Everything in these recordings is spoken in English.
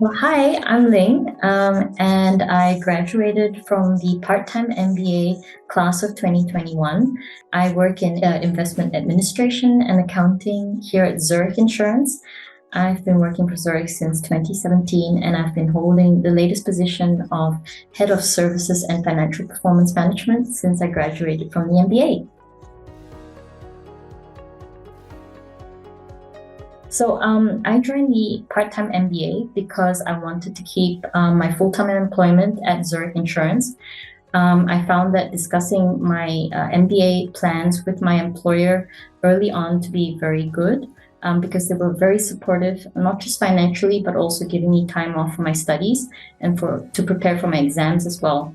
Well, hi, I'm Ling, and I graduated from the part-time MBA class of 2021. I work in investment administration and accounting here at Zurich Insurance. I've been working for Zurich since 2017, and I've been holding the latest position of Head of Services and Financial Performance Management since I graduated from the MBA. So I joined the part-time MBA because I wanted to keep my full-time employment at Zurich Insurance. I found that discussing my MBA plans with my employer early on to be very good because they were very supportive, not just financially, but also giving me time off for my studies and to prepare for my exams as well.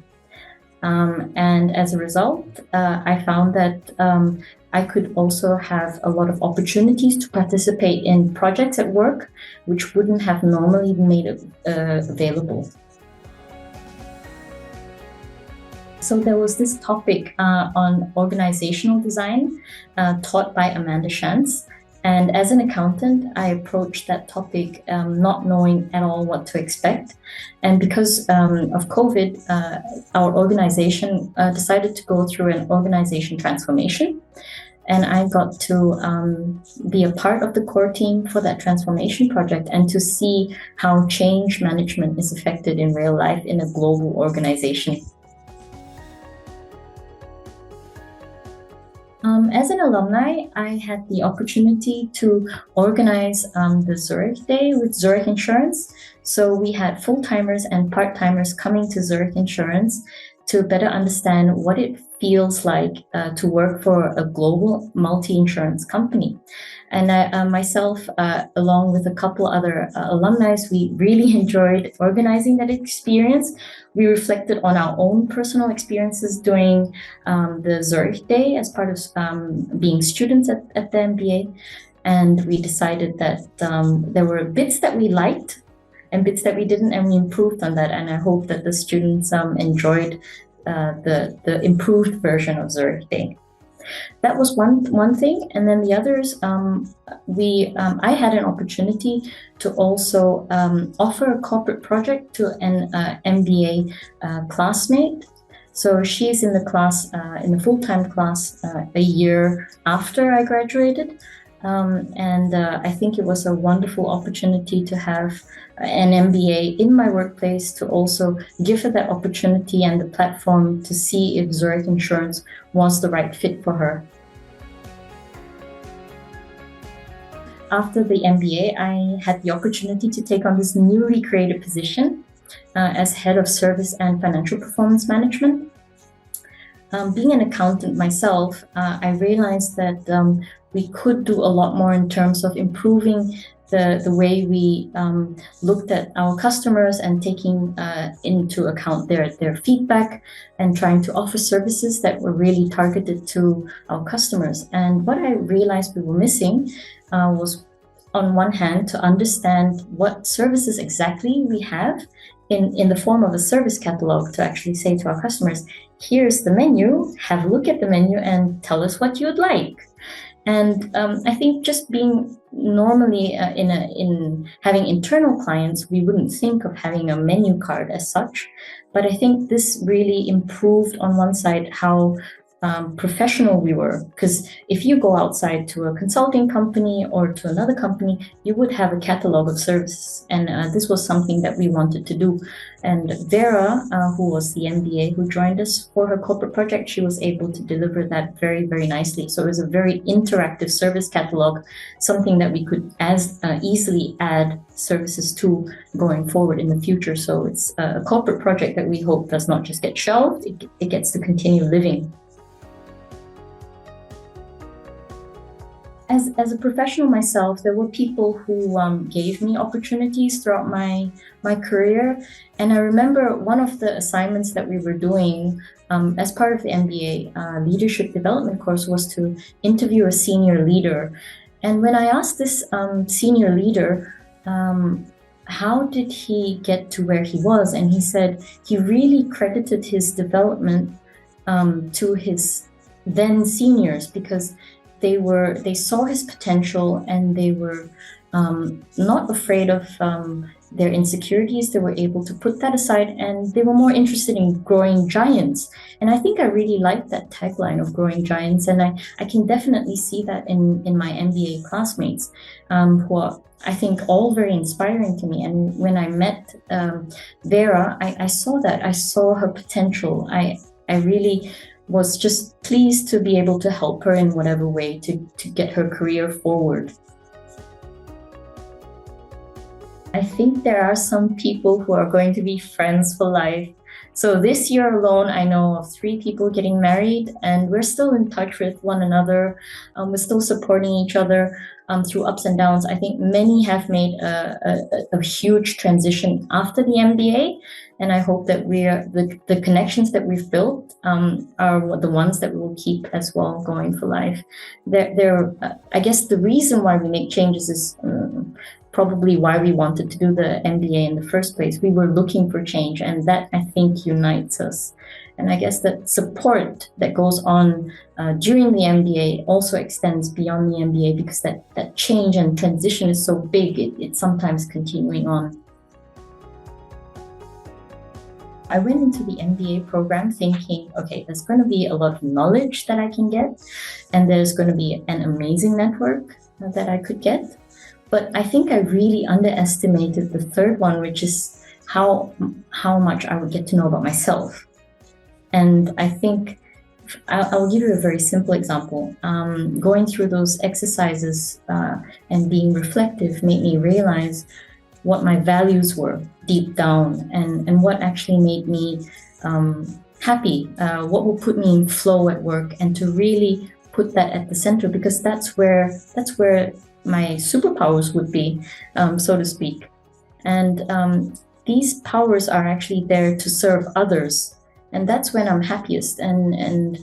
And as a result, I found that I could also have a lot of opportunities to participate in projects at work, which wouldn't have normally been made available. So there was this topic on organizational design taught by Amanda Shantz. And as an accountant, I approached that topic not knowing at all what to expect. And because of COVID, our organization decided to go through an organization transformation. And I got to be a part of the core team for that transformation project and to see how change management is affected in real life in a global organization. As an alumni, I had the opportunity to organize the Zurich Day with Zurich Insurance. So we had full-timers and part-timers coming to Zurich Insurance to better understand what it feels like to work for a global multi-insurance company. And I myself, along with a couple other alumni, we really enjoyed organizing that experience. We reflected on our own personal experiences during the Zurich Day as part of being students at the MBA. And we decided that there were bits that we liked and bits that we didn't, and we improved on that. And I hope that the students enjoyed the improved version of Zurich Day. That was one thing, and then the others, I had an opportunity to also offer a corporate project to an MBA classmate. So she's in the class, in the full-time class, a year after I graduated. And I think it was a wonderful opportunity to have an MBA in my workplace to also give her that opportunity and the platform to see if Zurich Insurance was the right fit for her. After the MBA, I had the opportunity to take on this newly created position as Head of Service and Financial Performance Management. Being an accountant myself, I realized that we could do a lot more in terms of improving the way we looked at our customers and taking into account their feedback and trying to offer services that were really targeted to our customers. And what I realized we were missing was, on one hand, to understand what services exactly we have in the form of a service catalog to actually say to our customers, here's the menu, have a look at the menu and tell us what you'd like. And I think just being normally in having internal clients, we wouldn't think of having a menu card as such. But I think this really improved on one side how professional we were. Because if you go outside to a consulting company or to another company, you would have a catalog of services. And this was something that we wanted to do. And Vera, who was the MBA who joined us for her corporate project, she was able to deliver that very, very nicely. So it was a very interactive service catalog, something that we could as easily add services to going forward in the future. So it's a corporate project that we hope does not just get shelved, it gets to continue living. As a professional myself, there were people who gave me opportunities throughout my career. And I remember one of the assignments that we were doing as part of the MBA leadership development course was to interview a senior leader. And when I asked this senior leader, how did he get to where he was? And he said he really credited his development to his then seniors, because they saw his potential and they were not afraid of their insecurities, they were able to put that aside, and they were more interested in growing giants. And I think I really like that tagline of growing giants, and I can definitely see that in my MBA classmates, who are, I think, all very inspiring to me. And when I met Vera, I saw that. I saw her potential. I really was just pleased to be able to help her in whatever way to get her career forward. I think there are some people who are going to be friends for life. So this year alone, I know of 3 people getting married, and we're still in touch with one another. We're still supporting each other through ups and downs. I think many have made a huge transition after the MBA, and I hope that the connections that we've built are the ones that we will keep as well going for life. I guess the reason why we make changes is probably why we wanted to do the MBA in the first place. We were looking for change, and that, I think, unites us. And I guess that support that goes on during the MBA also extends beyond the MBA, because that change and transition is so big, it's sometimes continuing on. I went into the MBA program thinking, okay, there's going to be a lot of knowledge that I can get, and there's going to be an amazing network that I could get. But I think I really underestimated the third one, which is how much I would get to know about myself. And I think I'll give you a very simple example. Going through those exercises and being reflective made me realize what my values were deep down, and what actually made me happy, what will put me in flow at work, and to really put that at the center, because that's where my superpowers would be, so to speak. And these powers are actually there to serve others, and that's when I'm happiest. And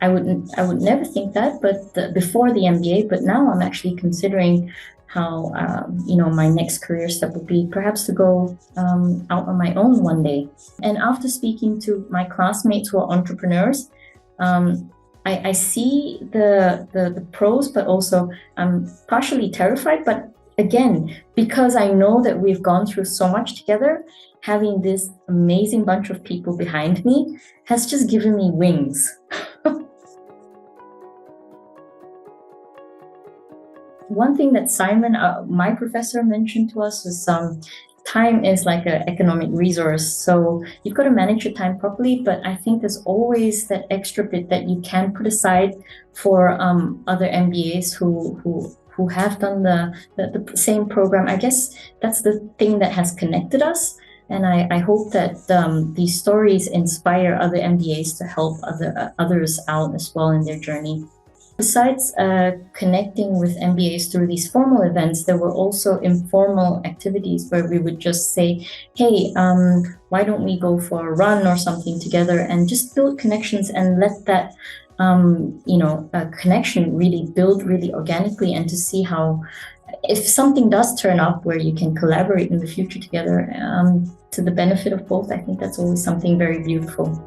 I would never think that, but before the MBA. But now I'm actually considering how my next career step would be perhaps to go out on my own one day. And after speaking to my classmates who are entrepreneurs, I see the pros, but also I'm partially terrified. But again, because I know that we've gone through so much together, having this amazing bunch of people behind me has just given me wings. One thing that Simon, my professor, mentioned to us was time is like an economic resource. So you've got to manage your time properly, but I think there's always that extra bit that you can put aside for other MBAs who have done the same program. I guess that's the thing that has connected us. And I hope that these stories inspire other MBAs to help others out as well in their journey. Besides connecting with MBAs through these formal events, there were also informal activities where we would just say, hey, why don't we go for a run or something together, and just build connections and let that connection really build really organically, and to see how, if something does turn up where you can collaborate in the future together to the benefit of both, I think that's always something very beautiful.